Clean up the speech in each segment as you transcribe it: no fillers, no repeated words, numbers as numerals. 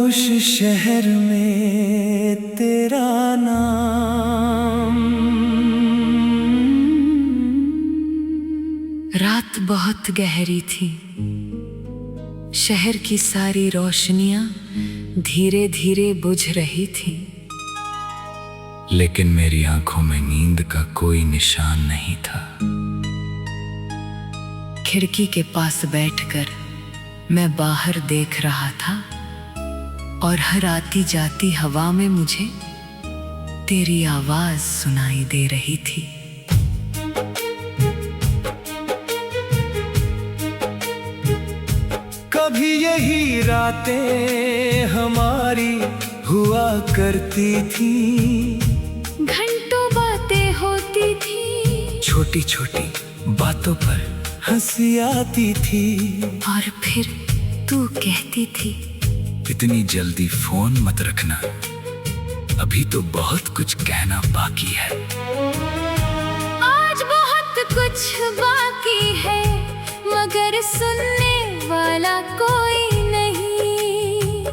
खामोश शहर में तेरा नाम। रात बहुत गहरी थी। शहर की सारी रोशनियां धीरे धीरे बुझ रही थी, लेकिन मेरी आंखों में नींद का कोई निशान नहीं था। खिड़की के पास बैठकर मैं बाहर देख रहा था और हर आती जाती हवा में मुझे तेरी आवाज सुनाई दे रही थी। कभी यही रातें हमारी हुआ करती थी, घंटों बातें होती थी, छोटी छोटी बातों पर हंसी आती थी। और फिर तू कहती थी, इतनी जल्दी फोन मत रखना, अभी तो बहुत कुछ कहना बाकी है। आज बहुत कुछ बाकी है, मगर सुनने वाला कोई नहीं।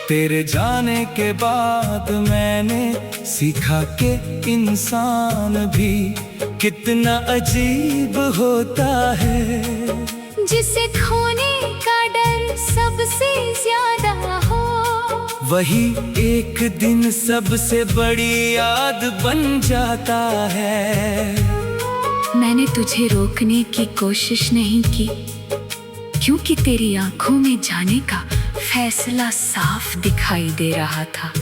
तेरे जाने के बाद मैंने सीखा कि इंसान भी कितना अजीब होता है, जिसे खोने का डर सबसे ज्यादा हो, वही एक दिन सबसे बड़ी याद बन जाता है। मैंने तुझे रोकने की कोशिश नहीं की, क्योंकि तेरी आंखों में जाने का फैसला साफ दिखाई दे रहा था।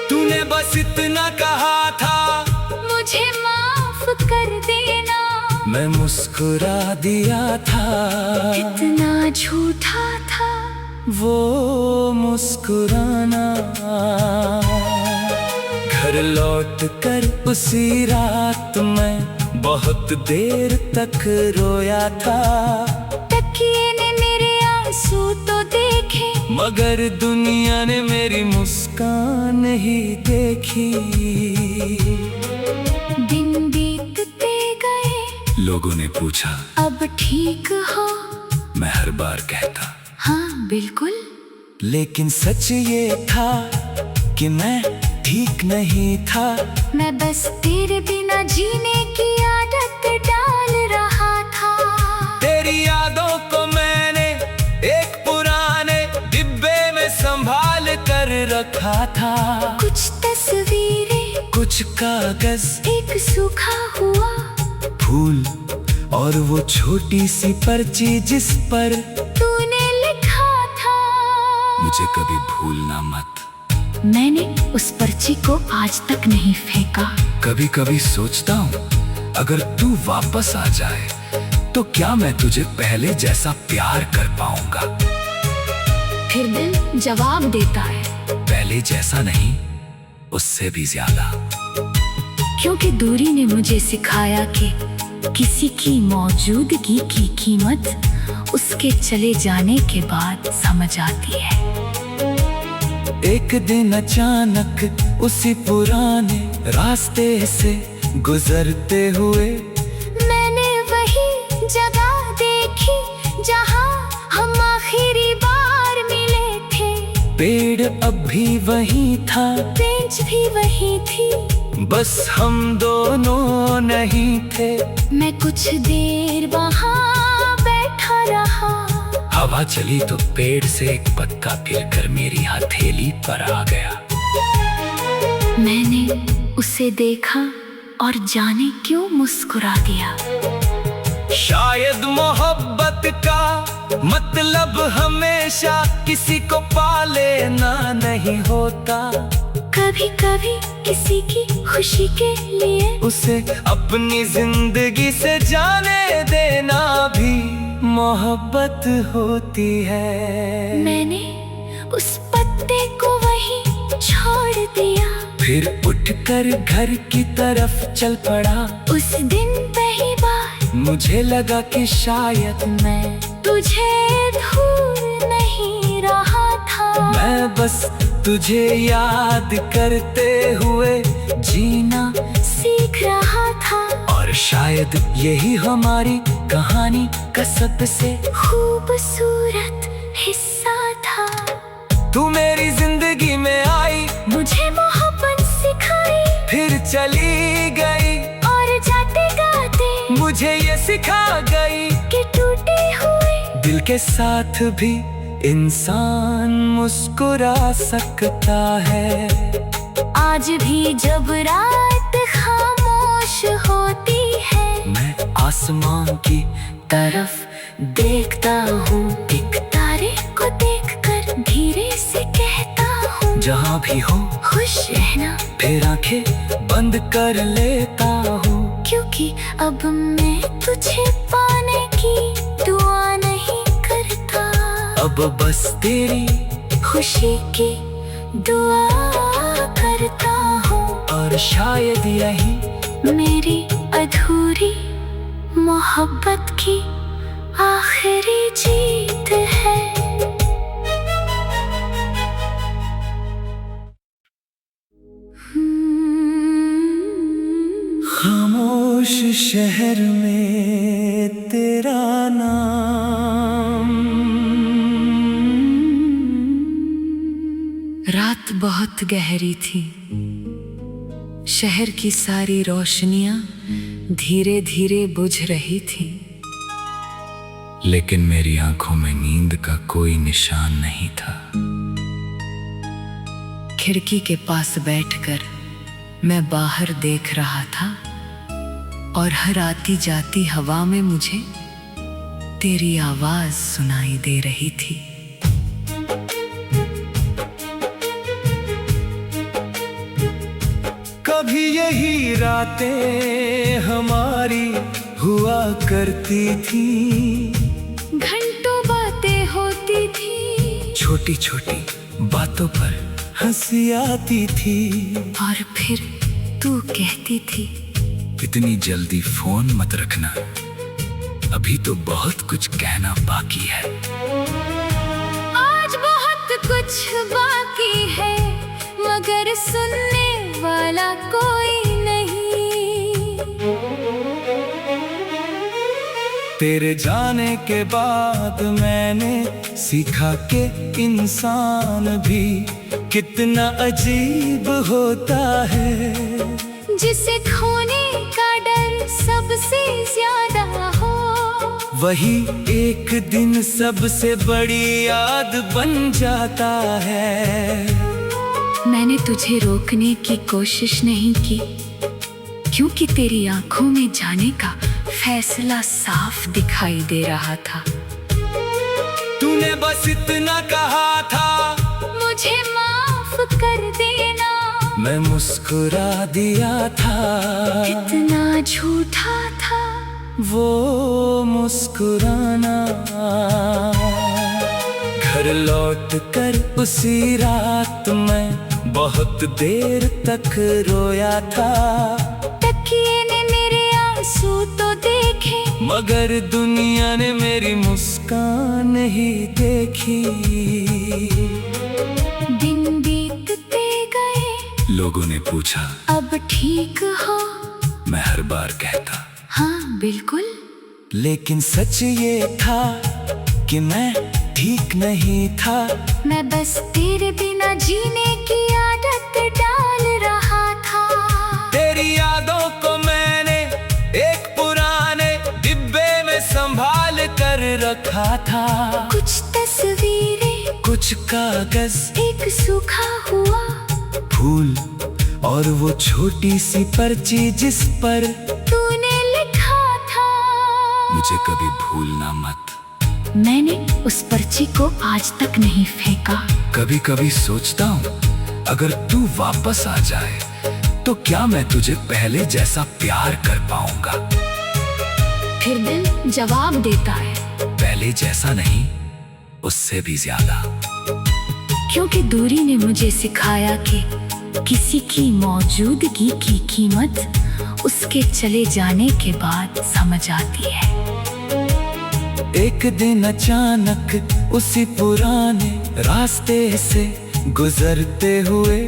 तूने बस इतना कहा था, मुझे माफ कर देना। मैं मुस्कुरा दिया था। कितना झूठा था वो मुस्कुराना। घर लौट कर उसी रात मैं बहुत देर तक रोया था। तकिए ने मेरे आंसू तो देखे, मगर दुनिया ने मेरी मुस्कान ही देखी। दिन बीतते गए, लोगों ने पूछा अब ठीक हो? मैं हर बार कहता हाँ बिल्कुल, लेकिन सच ये था कि मैं ठीक नहीं था। मैं बस तेरे बिना जीने की आदत डाल रहा था। तेरी यादों को मैंने एक पुराने डिब्बे में संभाल कर रखा था। कुछ तस्वीरें, कुछ कागज, एक सूखा हुआ फूल और वो छोटी सी पर्ची जिस पर तूने लिखा था, मुझे कभी भूलना मत। मैंने उस पर्ची को आज तक नहीं फेंका। कभी कभी सोचता हूँ, अगर तू वापस आ जाए तो क्या मैं तुझे पहले जैसा प्यार कर पाऊंगा? फिर दिल जवाब देता है, पहले जैसा नहीं, उससे भी ज्यादा। क्योंकि दूरी ने मुझे सिखाया कि किसी की मौजूदगी की कीमत उसके चले जाने के बाद समझ आती है। एक दिन अचानक उसी पुराने रास्ते से गुजरते हुए मैंने वही जगह देखी जहां हम आखिरी बार मिले थे। पेड़ अब भी वही था, बेंच भी वही थी, बस हम दोनों नहीं थे। मैं कुछ देर वहां बैठा रहा। हवा चली तो पेड़ से एक पत्ता फिरकर मेरी हथेली पर आ गया। मैंने उसे देखा और जाने क्यों मुस्कुरा दिया। शायद मोहब्बत का मतलब हमेशा किसी को पा लेना नहीं होता। कभी कभी किसी की खुशी के लिए उसे अपनी जिंदगी से जाने देना भी मोहब्बत होती है। मैंने उस पत्ते को वहीं छोड़ दिया, फिर उठकर घर की तरफ चल पड़ा। उस दिन पहली बार मुझे लगा कि शायद मैं तुझे भूल नहीं रहा था। मैं बस तुझे याद करते हुए जीना सीख रहा था। और और शायद यही हमारी कहानी का सबसे खूबसूरत हिस्सा था। तू मेरी जिंदगी में आई, मुझे मोहब्बत सिखाई, फिर चली गई और जाते गाते मुझे ये सिखा गई कि टूटे हुए दिल के साथ भी इंसान मुस्कुरा सकता है। आज भी जब रात खामोश होती है, मैं आसमान की तरफ देखता हूँ, एक तारे को देखकर धीरे से कहता हूँ, जहाँ भी हो खुश रहना, फिर आंखें बंद कर लेता हूँ। क्योंकि अब मैं तुझे पाने की दुआ नहीं करता, अब बस तेरी खुशी की दुआ करता हूँ। और शायद यही मेरी अधूरी मोहब्बत की आखिरी जीत है। खामोश शहर में तेरा नाम। रात बहुत गहरी थी, शहर की सारी रोशनियां धीरे धीरे बुझ रही थी, लेकिन मेरी आंखों में नींद का कोई निशान नहीं था। खिड़की के पास बैठकर मैं बाहर देख रहा था और हर आती जाती हवा में मुझे तेरी आवाज सुनाई दे रही थी। कभी यही रातें हमारी हुआ करती थी, घंटों बातें होती थी, छोटी छोटी बातों पर हंसी आती थी, और फिर तू कहती थी, इतनी जल्दी फोन मत रखना, अभी तो बहुत कुछ कहना बाकी है। आज बहुत कुछ बाकी है, मगर सुनने वाला कोई नहीं। तेरे जाने के बाद मैंने सीखा कि इंसान भी कितना अजीब होता है, जिसे खोने का डर सबसे ज्यादा हो, वही एक दिन सबसे बड़ी याद बन जाता है। मैंने तुझे रोकने की कोशिश नहीं की, क्योंकि तेरी आंखों में जाने का फैसला साफ दिखाई दे रहा था। तूने बस इतना कहा था, मुझे माफ कर देना, मैं मुस्कुरा दिया था। कितना झूठा था वो मुस्कुराना। घर लौट कर उसी रात मैं बहुत देर तक रोया था। तकिए ने मेरे आंसू तो देखे, मगर दुनिया ने मेरी मुस्कान ही देखी। दिन बीतते गए, लोगों ने पूछा अब ठीक हो? मैं हर बार कहता हाँ बिल्कुल, लेकिन सच ये था कि मैं ठीक नहीं था। मैं बस तेरे बिना जीने की आदत डाल रहा था। तेरी यादों को मैंने एक पुराने डिब्बे में संभाल कर रखा था। कुछ तस्वीरें, कुछ कागज, एक सूखा हुआ फूल और वो छोटी सी पर्ची जिस पर तूने लिखा था, मुझे कभी भूलना मत। मैंने उस पर्ची को आज तक नहीं फेंका। कभी कभी सोचता हूँ अगर तू वापस आ जाए तो क्या मैं तुझे पहले जैसा प्यार कर पाऊंगा। फिर दिल जवाब देता है, पहले जैसा नहीं, उससे भी ज्यादा। क्योंकि दूरी ने मुझे सिखाया कि किसी की मौजूदगी की कीमत उसके चले जाने के बाद समझ आती है। एक दिन अचानक उसी पुराने रास्ते से गुजरते हुए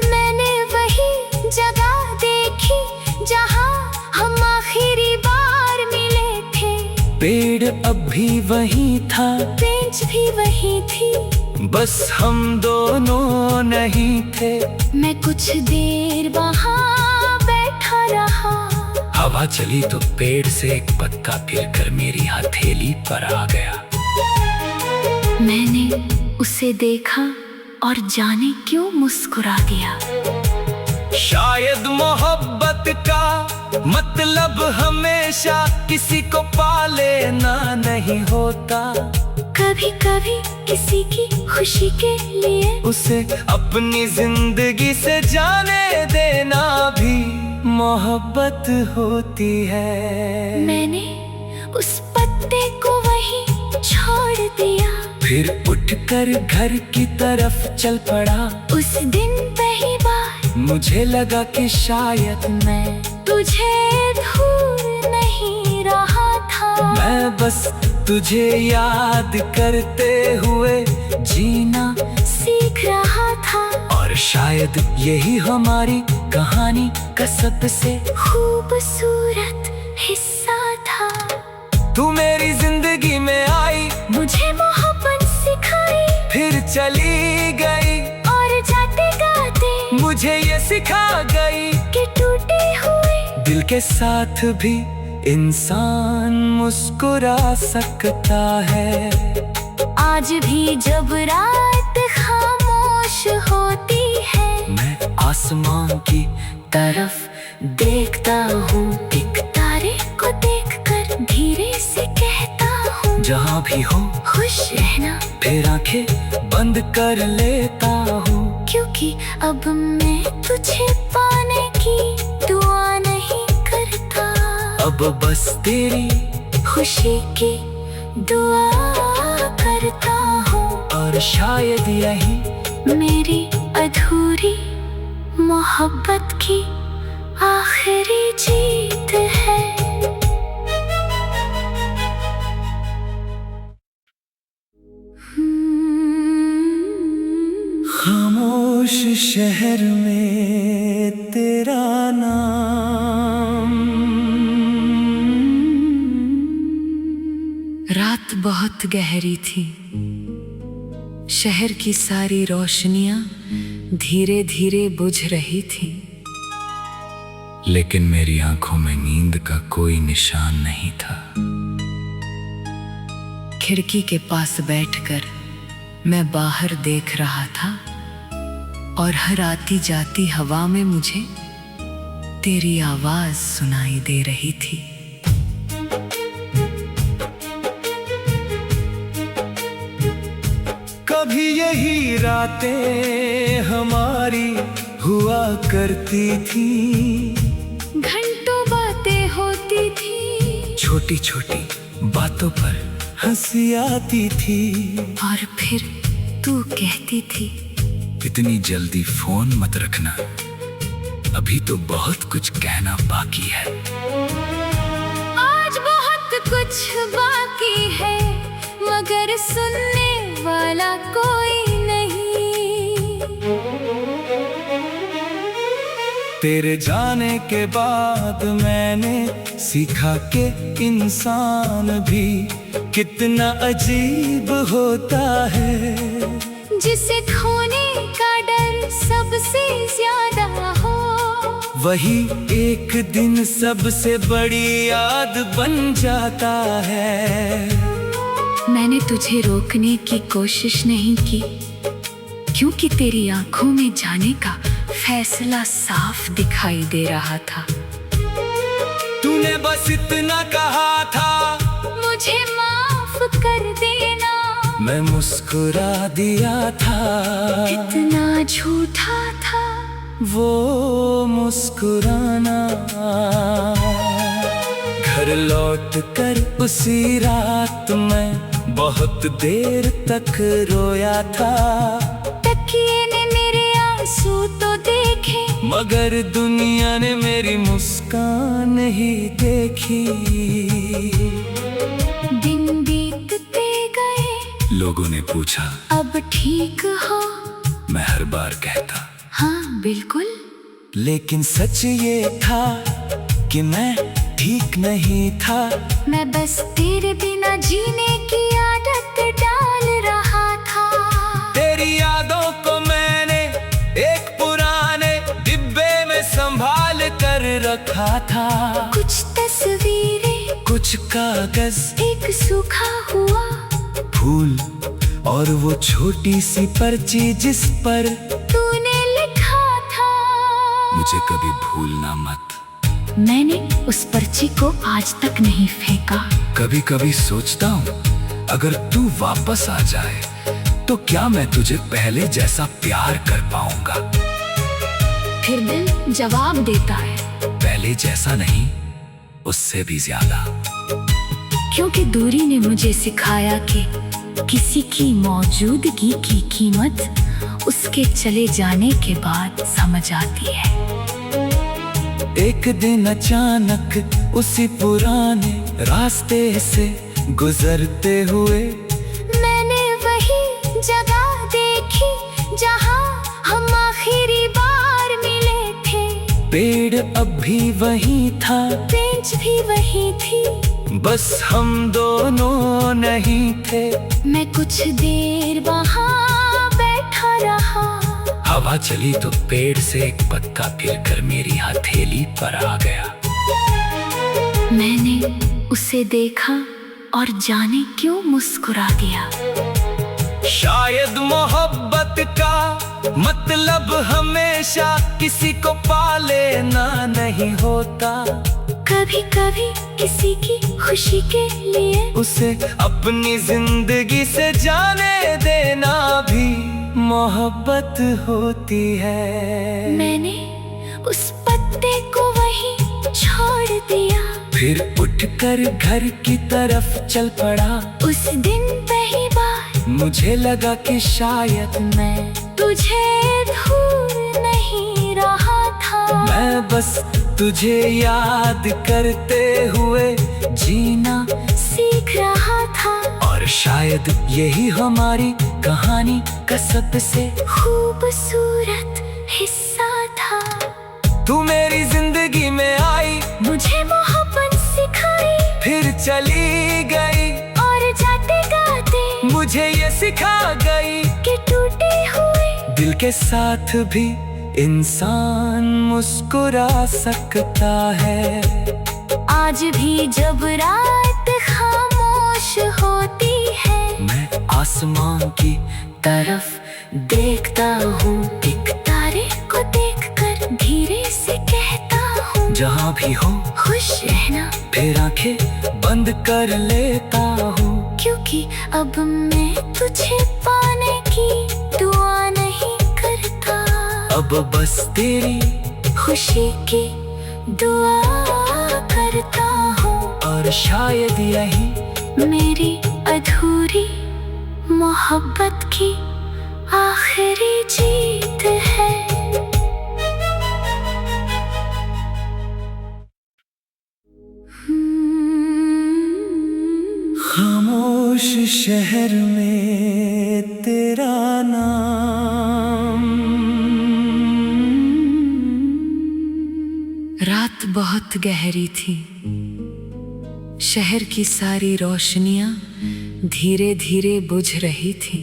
मैंने वही जगह देखी जहां हम आखिर पेड़ अब भी वही था, बेंच भी वही थी, बस हम दोनों नहीं थे। मैं कुछ देर वहाँ बैठा रहा। हवा चली तो पेड़ से एक पत्ता फिरकर मेरी हथेली पर आ गया। मैंने उसे देखा और जाने क्यों मुस्कुरा दिया। शायद मोहब्बत का मतलब हमेशा किसी को पा लेना नहीं होता। कभी कभी किसी की खुशी के लिए उसे अपनी जिंदगी से जाने देना भी मोहब्बत होती है। मैंने उस पत्ते को वहीं छोड़ दिया। फिर उठकर घर की तरफ चल पड़ा। उस दिन पहली बार मुझे लगा कि शायद मैं तुझे भूल नहीं रहा था। मैं बस तुझे याद करते हुए जीना सीख रहा था। और शायद यही हमारी कहानी का सबसे खूबसूरत हिस्सा था। तू मेरी जिंदगी में आई, मुझे मोहब्बत सिखाई, फिर चली गई और जाते गाते मुझे ये सिखा गई कि टूटे हुए दिल के साथ भी इंसान मुस्कुरा सकता है। आज भी जब रात खामोश होती है, मैं आसमान की तरफ देखता हूँ। एक तारे को देखकर धीरे से कहता हूँ, जहाँ भी हो खुश रहना। फिर आंखें बंद कर लेता हूँ, क्योंकि अब मैं तुझे पाने की दुआ नहीं करता। अब बस तेरी खुशी की दुआ करता हूँ। और शायद यही मेरी अधूरी मोहब्बत की आखिरी जीत है। खामोश शहर में तेरा नाम। रात बहुत गहरी थी। शहर की सारी रोशनियां धीरे धीरे बुझ रही थी, लेकिन मेरी आंखों में नींद का कोई निशान नहीं था। खिड़की के पास बैठकर मैं बाहर देख रहा था और हर आती जाती हवा में मुझे तेरी आवाज सुनाई दे रही थी। कभी यही रातें हमारी हुआ करती थी। घंटों बातें होती थी, छोटी छोटी बातों पर हंसी आती थी। और फिर तू कहती थी, इतनी जल्दी फोन मत रखना, अभी तो बहुत कुछ कहना बाकी है। आज बहुत कुछ बाकी है, मगर सुनने वाला कोई नहीं। तेरे जाने के बाद मैंने सीखा कि इंसान भी कितना अजीब होता है। जिसे खोने का डर सबसे ज्यादा हो, वही एक दिन सबसे बड़ी याद बन जाता है। मैंने तुझे रोकने की कोशिश नहीं की, क्योंकि तेरी आंखों में जाने का फैसला साफ दिखाई दे रहा था। तूने बस इतना कहा था, मुझे माफ कर देना। मैं मुस्कुरा दिया था। कितना झूठा था वो मुस्कुराना। घर लौट कर उसी रात मैं बहुत देर तक रोया था। तकिए ने मेरे आंसू तो देखे, मगर दुनिया ने मेरी मुस्कान ही देखी। दिन बीतते गए, लोगों ने पूछा, अब ठीक हो? मैं हर बार कहता, हाँ बिल्कुल। लेकिन सच ये था कि मैं ठीक नहीं था। मैं बस तेरे बिना जीने की आदत डाल रहा था। तेरी यादों को मैंने एक पुराने डिब्बे में संभाल कर रखा था। कुछ तस्वीरें, कुछ कागज, एक सूखा हुआ फूल और वो छोटी सी पर्ची जिस पर तूने लिखा था, मुझे कभी भूलना मत। मैंने उस पर्ची को आज तक नहीं फेंका। कभी कभी सोचता हूँ अगर तू वापस आ जाए तो क्या मैं तुझे पहले जैसा प्यार कर पाऊंगा। फिर दिल जवाब देता है, पहले जैसा नहीं, उससे भी ज्यादा। क्योंकि दूरी ने मुझे सिखाया कि किसी की मौजूदगी की कीमत उसके चले जाने के बाद समझ आती है। एक दिन अचानक उसी पुराने रास्ते से गुजरते हुए मैंने वही जगह देखी जहां हम आखिरी बार मिले थे। पेड़ अब भी वही था, बेंच भी वही थी, बस हम दोनों नहीं थे। मैं कुछ देर वहां बैठा रहा। हवा चली तो पेड़ से एक पत्ता फिरकर मेरी हथेली पर आ गया। मैंने उसे देखा और जाने क्यों मुस्कुरा दिया। शायद मोहब्बत का मतलब हमेशा किसी को पा लेना नहीं होता। कभी कभी किसी की खुशी के लिए उसे अपनी जिंदगी से जाने देना भी मोहब्बत होती है। मैंने उस पत्ते को वहीं छोड़ दिया। फिर उठकर घर की तरफ चल पड़ा। उस दिन पहली बार मुझे लगा कि शायद मैं तुझे भूल नहीं रहा था। मैं बस तुझे याद करते हुए जीना सीख रहा था। और शायद यही हमारी कहानी का सबसे खूबसूरत हिस्सा था। तू मेरी जिंदगी में आई, मुझे मोहब्बत सिखाई, फिर चली गई और जाते गाते मुझे ये सिखा गई कि टूटे हुए दिल के साथ भी इंसान मुस्कुरा सकता है। आज भी जब रात खामोश होती है, मैं आसमान की तरफ देखता हूँ। एक तारे को देखकर धीरे से कहता हूँ, जहाँ भी हो खुश रहना। फिर आंखें बंद कर लेता हूँ, क्योंकि अब मैं तुझे पाने की दुआ नहीं करता। अब बस तेरी खुशी की दुआ करता हूँ। और शायद यही मेरी अधूरी मोहब्बत की आखिरी जीत है। खामोश शहर में तेरा नाम। रात बहुत गहरी थी। शहर की सारी रोशनियां धीरे धीरे बुझ रही थी,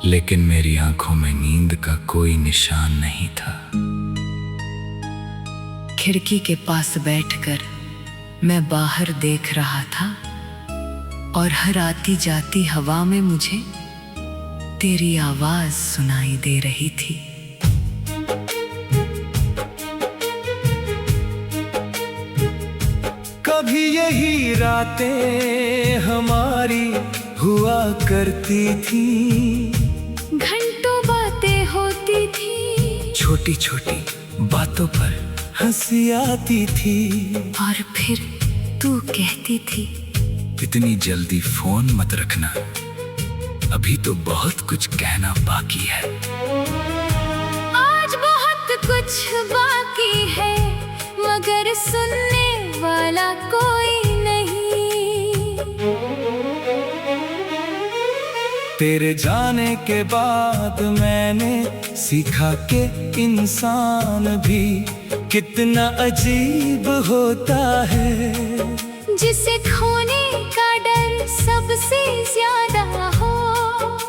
लेकिन मेरी आंखों में नींद का कोई निशान नहीं था। खिड़की के पास बैठकर मैं बाहर देख रहा था और हर आती जाती हवा में मुझे तेरी आवाज सुनाई दे रही थी। कभी यही रातें हमारी हुआ करती थी। घंटों बातें होती थी, छोटी छोटी बातों पर हंसी आती थी। और फिर तू कहती थी, इतनी जल्दी फोन मत रखना, अभी तो बहुत कुछ कहना बाकी है। आज बहुत कुछ बाकी है, मगर सुनने वाला कोई नहीं। तेरे जाने के बाद मैंने सीखा के इंसान भी कितना अजीब होता है। जिसे खोने का डर सबसे ज्यादा हो,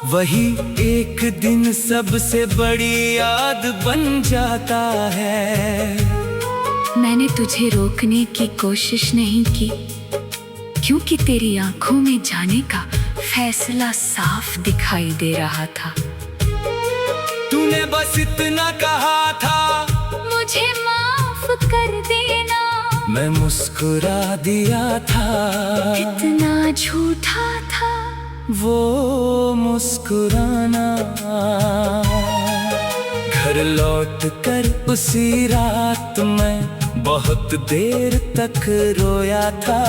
वही एक दिन सबसे बड़ी याद बन जाता है। मैंने तुझे रोकने की कोशिश नहीं की, क्योंकि तेरी आंखों में जाने का फैसला साफ दिखाई दे रहा था। तूने बस इतना कहा था, मुझे माफ कर देना। मैं मुस्कुरा दिया था। कितना झूठा था वो मुस्कुराना। घर लौट कर उसी रात मैं बहुत देर तक रोया था।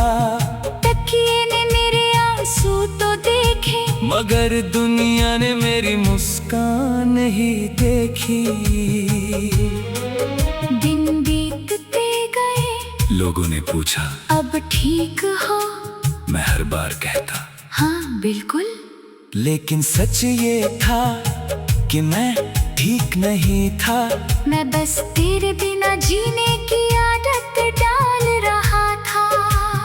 तकिए ने मेरे आंसू तो देखे, मगर दुनिया ने मेरी मुस्कान ही देखी। दिन बीतते गए, लोगों ने पूछा अब ठीक हो? मैं हर बार कहता हाँ बिल्कुल। लेकिन सच ये था कि मैं ठीक नहीं था। मैं बस तेरे बिना जीने की आदत डाल रहा था।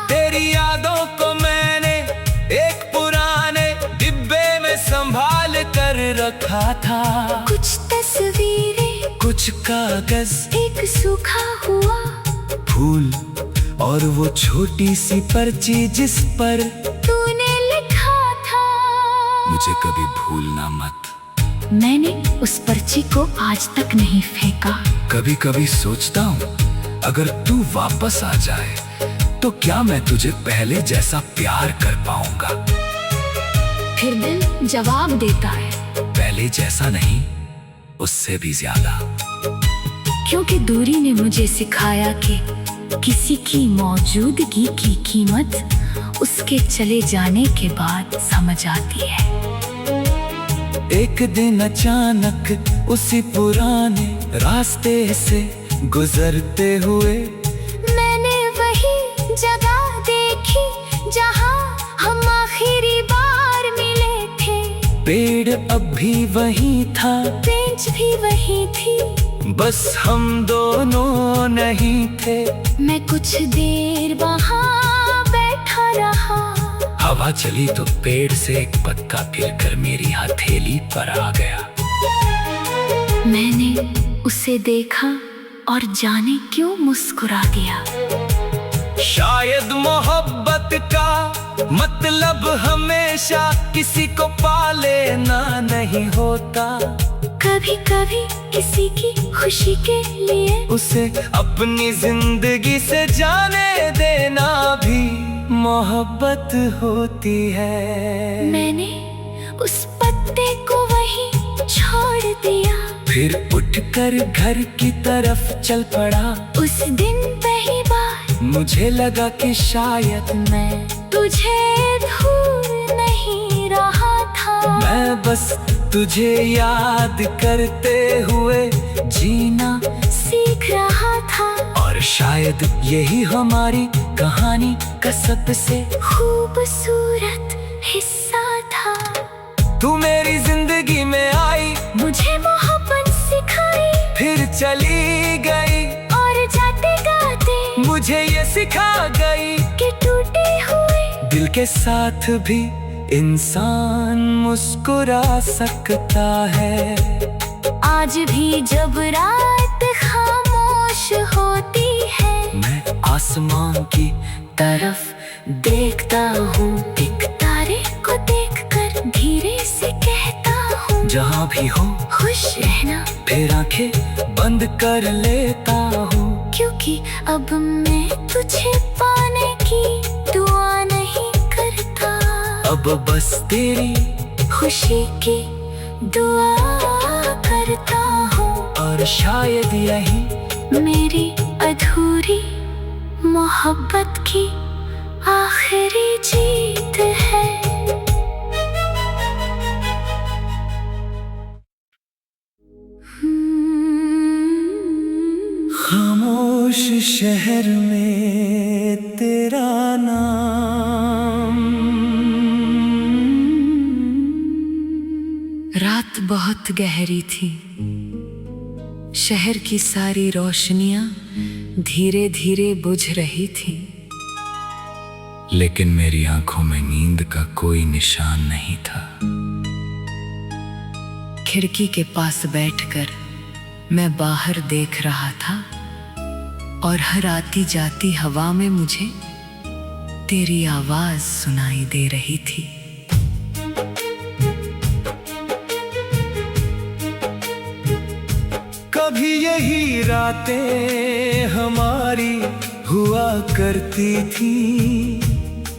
तेरी यादों को मैंने एक पुराने डिब्बे में संभाल कर रखा था। कुछ तस्वीरें, कुछ कागज, एक सूखा हुआ फूल और वो छोटी सी पर्ची जिस पर तूने लिखा था, मुझे कभी भूलना मत। मैंने उस पर्ची को आज तक नहीं फेंका। कभी कभी सोचता हूँ अगर तू वापस आ जाए तो क्या मैं तुझे पहले जैसा प्यार कर पाऊंगा। फिर दिल जवाब देता है, पहले जैसा नहीं, उससे भी ज्यादा। क्योंकि दूरी ने मुझे सिखाया कि किसी की मौजूदगी की कीमत उसके चले जाने के बाद समझ आती है। एक दिन अचानक उसी पुराने रास्ते से गुजरते हुए मैंने वही जगह देखी जहां हम आखिरी बार मिले थे। पेड़ अब भी वही था, बेंच भी वही थी, बस हम दोनों नहीं थे। मैं कुछ देर वहां बैठा रहा। हवा चली तो पेड़ से एक पत्ता गिरकर मेरी हथेली पर आ गया। मैंने उसे देखा और जाने क्यों मुस्कुरा दिया। शायद मोहब्बत का मतलब हमेशा किसी को पा लेना नहीं होता। कभी कभी किसी की खुशी के लिए उसे अपनी जिंदगी से जाने देना भी मोहब्बत होती है। मैंने उस पत्ते को वहीं छोड़ दिया, फिर उठकर घर की तरफ चल पड़ा। उस दिन पहली बार मुझे लगा कि शायद मैं तुझे भूल नहीं रहा था। मैं बस तुझे याद करते हुए जीना सीख रहा था। और शायद यही हमारी कहानी का सबसे खूबसूरत हिस्सा था। तू मेरी जिंदगी में आई, मुझे मोहब्बत सिखाई, फिर चली गई और जाते गाते मुझे ये सिखा गई कि टूटे हुए दिल के साथ भी इंसान मुस्कुरा सकता है। आज भी जब रात खामोश होती है, मैं आसमान की तरफ देखता हूँ, एक तारे को देखकर धीरे से कहता हूँ, जहाँ भी हो खुश रहना। फिर आंखें बंद कर लेता हूँ, क्योंकि अब मैं तुझे पाने की दुआ नहीं करता। अब बस तेरी खुशी की दुआ करता हूँ, और शायद यही मेरी अधूरी मोहब्बत की आखिरी जीत है। खामोश शहर में तेरा नाम। रात बहुत गहरी थी। शहर की सारी रोशनियां धीरे धीरे बुझ रही थी, लेकिन मेरी आंखों में नींद का कोई निशान नहीं था। खिड़की के पास बैठकर मैं बाहर देख रहा था और हर आती जाती हवा में मुझे तेरी आवाज सुनाई दे रही थी। कभी यही रातें हमारी हुआ करती थी,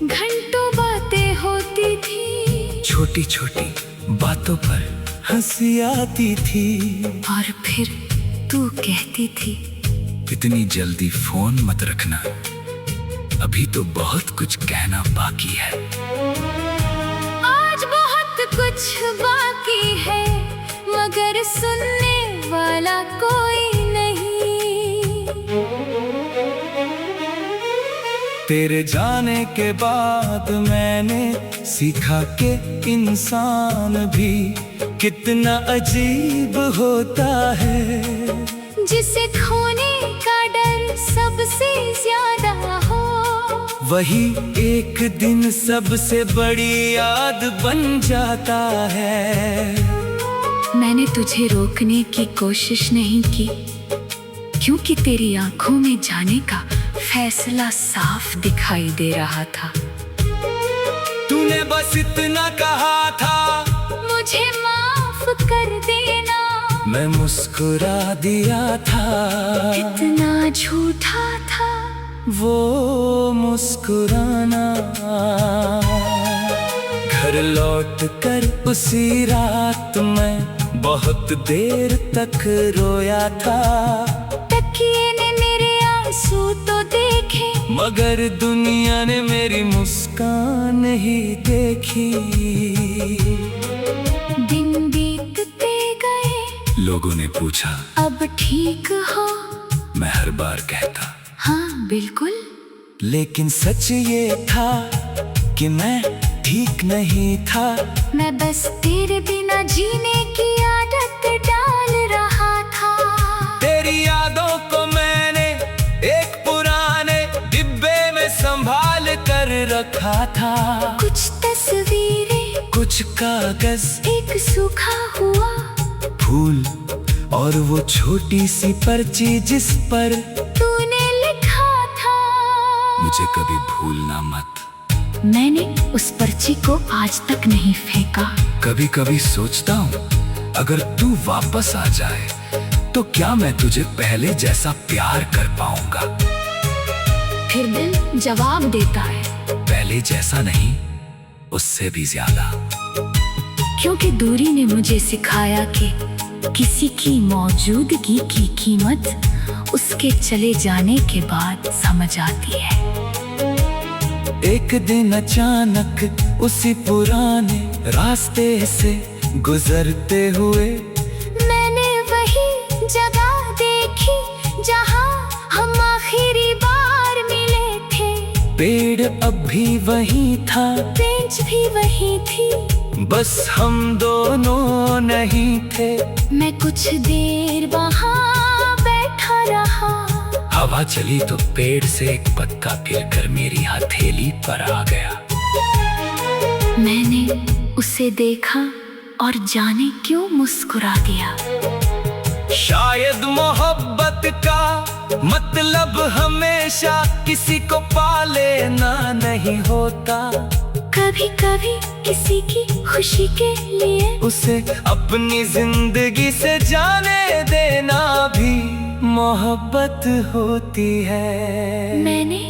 घंटों बातें होती थी, छोटी छोटी बातों पर हंसी आती थी। और फिर तू कहती थी, इतनी जल्दी फोन मत रखना, अभी तो बहुत कुछ कहना बाकी है। आज बहुत कुछ बाकी है, मगर सुनने वाला कोई नहीं। तेरे जाने के बाद मैंने सीखा कि इंसान भी कितना अजीब होता है, जिसे खोने का डर सबसे ज्यादा हो, वही एक दिन सबसे बड़ी याद बन जाता है। मैंने तुझे रोकने की कोशिश नहीं की, क्योंकि तेरी आंखों में जाने का फैसला साफ दिखाई दे रहा था। तूने बस इतना कहा था, मुझे माफ कर देना, मैं मुस्कुरा दिया था। कितना झूठा था वो मुस्कुराना। घर लौट कर उसी रात मैं बहुत देर तक रोया था। तकिए ने मेरे आंसू तो देखे, मगर दुनिया ने मेरी मुस्कान ही देखी। दिन बीतते गए, लोगों ने पूछा अब ठीक हो? मैं हर बार कहता हाँ बिल्कुल, लेकिन सच ये था कि मैं ठीक नहीं था। मैं बस तेरे बिना जीने की आदत डाल रहा था। तेरी यादों को मैंने एक पुराने डिब्बे में संभाल कर रखा था। कुछ तस्वीरें, कुछ कागज, एक सूखा हुआ फूल और वो छोटी सी पर्ची जिस पर तूने लिखा था, मुझे कभी भूलना मत। मैंने उस पर्ची को आज तक नहीं फेंका। कभी कभी सोचता हूँ, अगर तू वापस आ जाए तो क्या मैं तुझे पहले जैसा प्यार कर पाऊंगा। फिर दिल जवाब देता है, पहले जैसा नहीं, उससे भी ज्यादा। क्योंकि दूरी ने मुझे सिखाया कि किसी की मौजूदगी की कीमत उसके चले जाने के बाद समझ आती है। एक दिन अचानक उसी पुराने रास्ते से गुजरते हुए मैंने वही जगह देखी जहां हम आखिरी बार मिले थे। पेड़ अब भी वही था, बेंच भी वही थी, बस हम दोनों नहीं थे। मैं कुछ देर वहां बैठा रहा। हवा चली तो पेड़ से एक पत्ता गिरकर मेरी हथेली पर आ गया। मैंने उसे देखा और जाने क्यों मुस्कुरा दिया। शायद मोहब्बत का मतलब हमेशा किसी को पा लेना नहीं होता। कभी कभी किसी की खुशी के लिए उसे अपनी जिंदगी से जाने देना भी मोहब्बत होती है। मैंने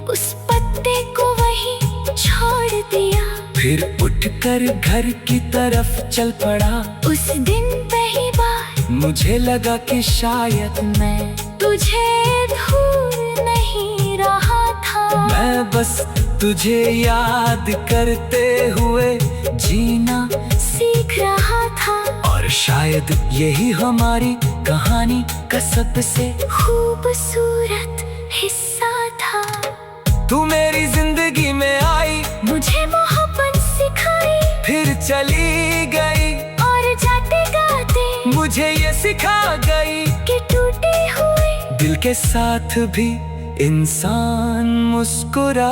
उस पत्ते को वहीं छोड़ दिया, फिर उठकर घर की तरफ चल पड़ा। उस दिन पहली बार मुझे लगा कि शायद मैं तुझे भूल नहीं रहा था। मैं बस तुझे याद करते हुए जीना सीख रहा था। और शायद यही हमारी कहानी का सबसे खूबसूरत हिस्सा था। तू मेरी जिंदगी में आई, मुझे मोहब्बत सिखाई, फिर चली गई और जाते गाते मुझे ये सिखा गई कि के साथ भी इंसान मुस्कुरा